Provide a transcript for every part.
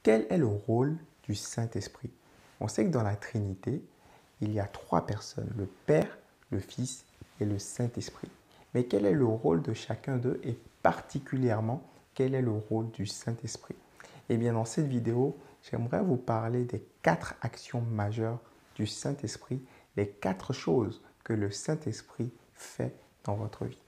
Quel est le rôle du Saint-Esprit? On sait que dans la Trinité, il y a trois personnes, le Père, le Fils et le Saint-Esprit. Mais quel est le rôle de chacun d'eux et particulièrement, quel est le rôle du Saint-Esprit? Eh bien, dans cette vidéo, j'aimerais vous parler des 4 actions majeures du Saint-Esprit, les 4 choses que le Saint-Esprit fait dans votre vie.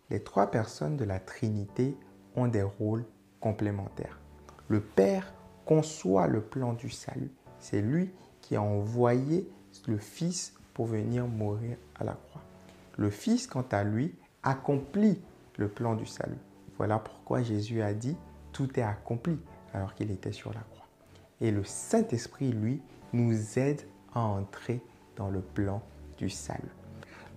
Les 3 personnes de la Trinité ont des rôles complémentaires. Le Père conçoit le plan du salut. C'est lui qui a envoyé le Fils pour venir mourir à la croix. Le Fils, quant à lui, accomplit le plan du salut. Voilà pourquoi Jésus a dit « tout est accompli » alors qu'il était sur la croix. Et le Saint-Esprit, lui, nous aide à entrer dans le plan du salut.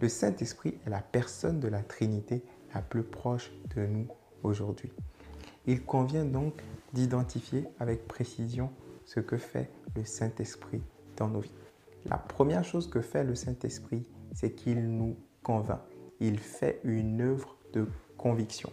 Le Saint-Esprit est la personne de la Trinité la plus proche de nous aujourd'hui. Il convient donc d'identifier avec précision ce que fait le Saint-Esprit dans nos vies. La première chose que fait le Saint-Esprit, c'est qu'il nous convainc. Il fait une œuvre de conviction.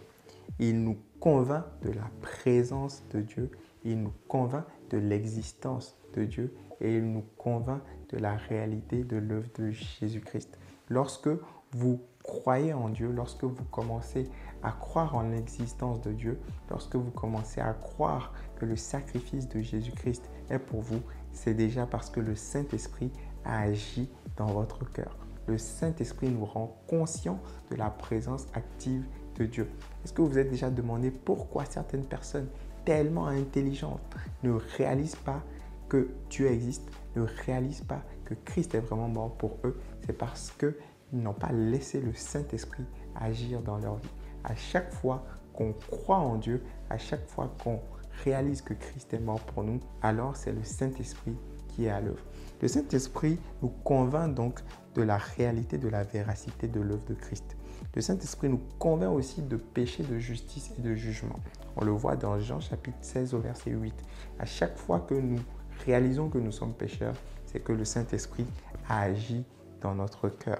Il nous convainc de la présence de Dieu, il nous convainc de l'existence de Dieu et il nous convainc de la réalité de l'œuvre de Jésus-Christ. Lorsque vous croyez en Dieu, lorsque vous commencez à croire en l'existence de Dieu, lorsque vous commencez à croire que le sacrifice de Jésus-Christ est pour vous, c'est déjà parce que le Saint-Esprit a agi dans votre cœur. Le Saint-Esprit nous rend conscients de la présence active de Dieu. Est-ce que vous vous êtes déjà demandé pourquoi certaines personnes tellement intelligentes ne réalisent pas que Dieu existe, ne réalisent pas que Christ est vraiment mort pour eux? C'est parce qu'ils n'ont pas laissé le Saint-Esprit agir dans leur vie. À chaque fois qu'on croit en Dieu, à chaque fois qu'on réalise que Christ est mort pour nous, alors c'est le Saint-Esprit qui est à l'œuvre. Le Saint-Esprit nous convainc donc de la réalité, de la véracité de l'œuvre de Christ. Le Saint-Esprit nous convainc aussi de péché, de justice et de jugement. On le voit dans Jean chapitre 16 au verset 8. À chaque fois que nous réalisons que nous sommes pécheurs, c'est que le Saint-Esprit a agi dans notre cœur.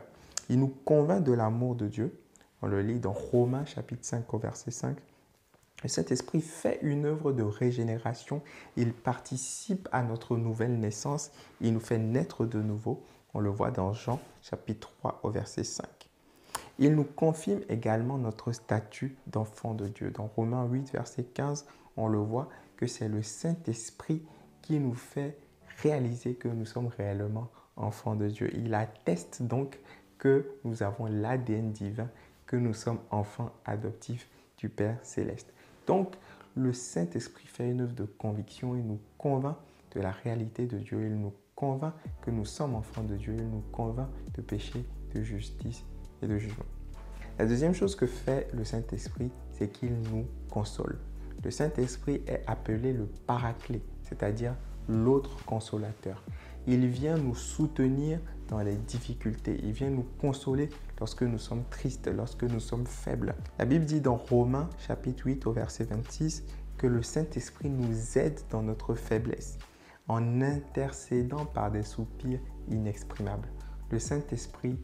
Il nous convainc de l'amour de Dieu. On le lit dans Romains chapitre 5 au verset 5. Le Saint-Esprit fait une œuvre de régénération. Il participe à notre nouvelle naissance. Il nous fait naître de nouveau. On le voit dans Jean chapitre 3 au verset 5. Il nous confirme également notre statut d'enfant de Dieu. Dans Romains 8 verset 15, on le voit que c'est le Saint-Esprit qui nous fait réaliser que nous sommes réellement enfants de Dieu. Il atteste donc que nous avons l'ADN divin, que nous sommes enfants adoptifs du Père céleste. Donc, le Saint-Esprit fait une œuvre de conviction, il nous convainc de la réalité de Dieu, il nous convainc que nous sommes enfants de Dieu, il nous convainc de péché, de justice et de jugement. La deuxième chose que fait le Saint-Esprit, c'est qu'il nous console. Le Saint-Esprit est appelé le Paraclet, c'est-à-dire l'autre consolateur. Il vient nous soutenir dans les difficultés. Il vient nous consoler lorsque nous sommes tristes, lorsque nous sommes faibles. La Bible dit dans Romains chapitre 8 au verset 26 que le Saint-Esprit nous aide dans notre faiblesse en intercédant par des soupirs inexprimables. Le Saint-Esprit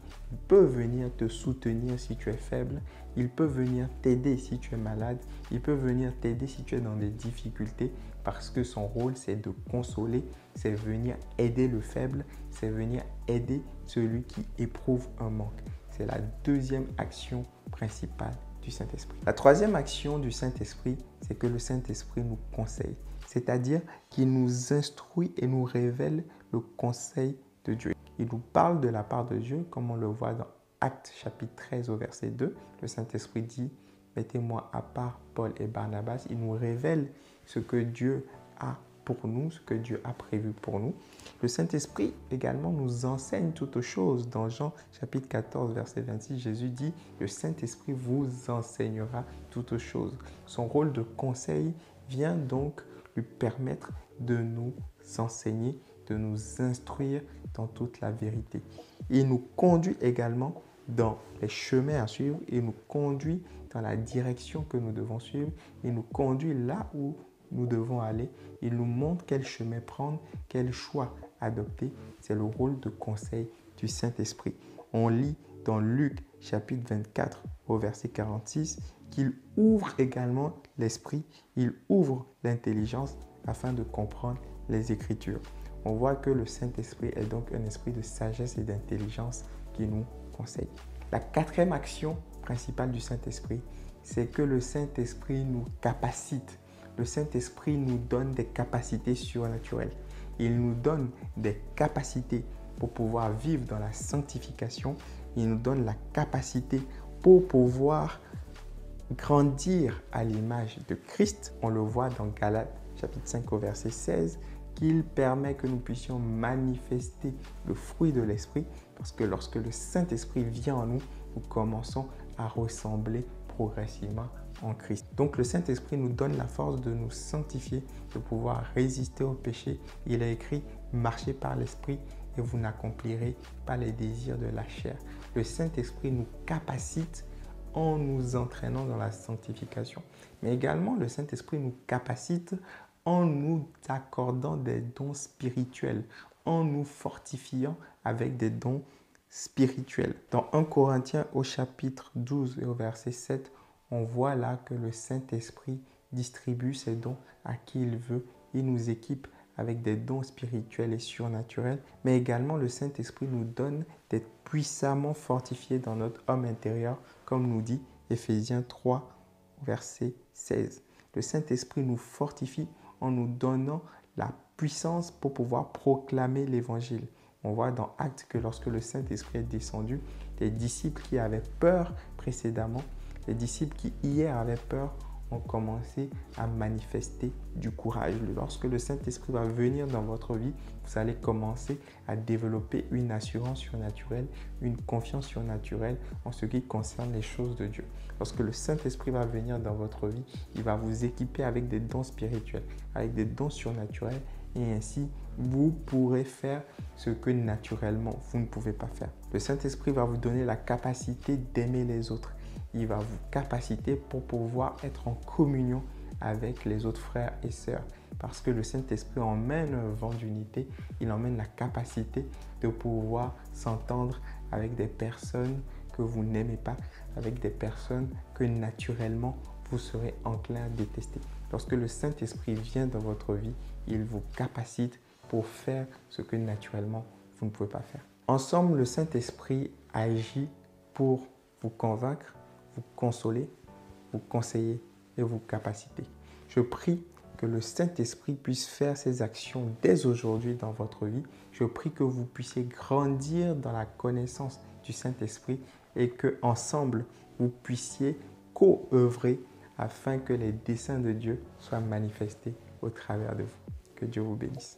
peut venir te soutenir si tu es faible. Il peut venir t'aider si tu es malade. Il peut venir t'aider si tu es dans des difficultés parce que son rôle, c'est de consoler, c'est venir aider le faible, c'est venir aider celui qui éprouve un manque. C'est la deuxième action principale du Saint-Esprit. La troisième action du Saint-Esprit, c'est que le Saint-Esprit nous conseille, c'est-à-dire qu'il nous instruit et nous révèle le conseil de Dieu. Il nous parle de la part de Dieu, comme on le voit dans Actes chapitre 13 au verset 2. Le Saint-Esprit dit « Mettez-moi à part Paul et Barnabas ». Il nous révèle ce que Dieu a pour nous, ce que Dieu a prévu pour nous. Le Saint-Esprit également nous enseigne toutes choses. Dans Jean chapitre 14 verset 26, Jésus dit « Le Saint-Esprit vous enseignera toutes choses ». Son rôle de conseil vient donc lui permettre de nous enseigner, de nous instruire dans toute la vérité. Il nous conduit également dans les chemins à suivre. Il nous conduit dans la direction que nous devons suivre. Il nous conduit là où nous devons aller. Il nous montre quel chemin prendre, quel choix adopter. C'est le rôle de conseil du Saint-Esprit. On lit dans Luc chapitre 24 au verset 46 qu'il ouvre également l'esprit, il ouvre l'intelligence afin de comprendre les Écritures. On voit que le Saint-Esprit est donc un esprit de sagesse et d'intelligence qui nous conseille. La quatrième action principale du Saint-Esprit, c'est que le Saint-Esprit nous capacite. Le Saint-Esprit nous donne des capacités surnaturelles. Il nous donne des capacités pour pouvoir vivre dans la sanctification. Il nous donne la capacité pour pouvoir grandir à l'image de Christ. On le voit dans Galates chapitre 5 au verset 16, qu'il permet que nous puissions manifester le fruit de l'Esprit, parce que lorsque le Saint-Esprit vient en nous, nous commençons à ressembler progressivement en Christ. Donc le Saint-Esprit nous donne la force de nous sanctifier, de pouvoir résister au péché. Il est écrit « Marchez par l'Esprit et vous n'accomplirez pas les désirs de la chair ». Le Saint-Esprit nous capacite en nous entraînant dans la sanctification. Mais également, le Saint-Esprit nous capacite en nous accordant des dons spirituels, en nous fortifiant avec des dons spirituels. Dans 1 Corinthiens au chapitre 12 et au verset 7, on voit là que le Saint-Esprit distribue ses dons à qui il veut. Il nous équipe avec des dons spirituels et surnaturels, mais également le Saint-Esprit nous donne d'être puissamment fortifiés dans notre homme intérieur, comme nous dit Éphésiens 3, verset 16. Le Saint-Esprit nous fortifie en nous donnant la puissance pour pouvoir proclamer l'Évangile. On voit dans Actes que lorsque le Saint-Esprit est descendu, les disciples qui avaient peur précédemment, les disciples qui hier avaient peur, ont commencé à manifester du courage. Lorsque le Saint-Esprit va venir dans votre vie, vous allez commencer à développer une assurance surnaturelle, une confiance surnaturelle en ce qui concerne les choses de Dieu. Lorsque le Saint-Esprit va venir dans votre vie, il va vous équiper avec des dons spirituels, avec des dons surnaturels, et ainsi, vous pourrez faire ce que naturellement, vous ne pouvez pas faire. Le Saint-Esprit va vous donner la capacité d'aimer les autres. Il va vous capaciter pour pouvoir être en communion avec les autres frères et sœurs. Parce que le Saint-Esprit emmène un vent d'unité, il emmène la capacité de pouvoir s'entendre avec des personnes que vous n'aimez pas, avec des personnes que naturellement vous serez enclin à détester. Lorsque le Saint-Esprit vient dans votre vie, il vous capacite pour faire ce que naturellement vous ne pouvez pas faire. Ensemble, le Saint-Esprit agit pour vous convaincre, vous consoler, vous conseiller et vous capaciter. Je prie que le Saint-Esprit puisse faire ses actions dès aujourd'hui dans votre vie. Je prie que vous puissiez grandir dans la connaissance du Saint-Esprit et que ensemble vous puissiez co-œuvrer afin que les desseins de Dieu soient manifestés au travers de vous. Que Dieu vous bénisse.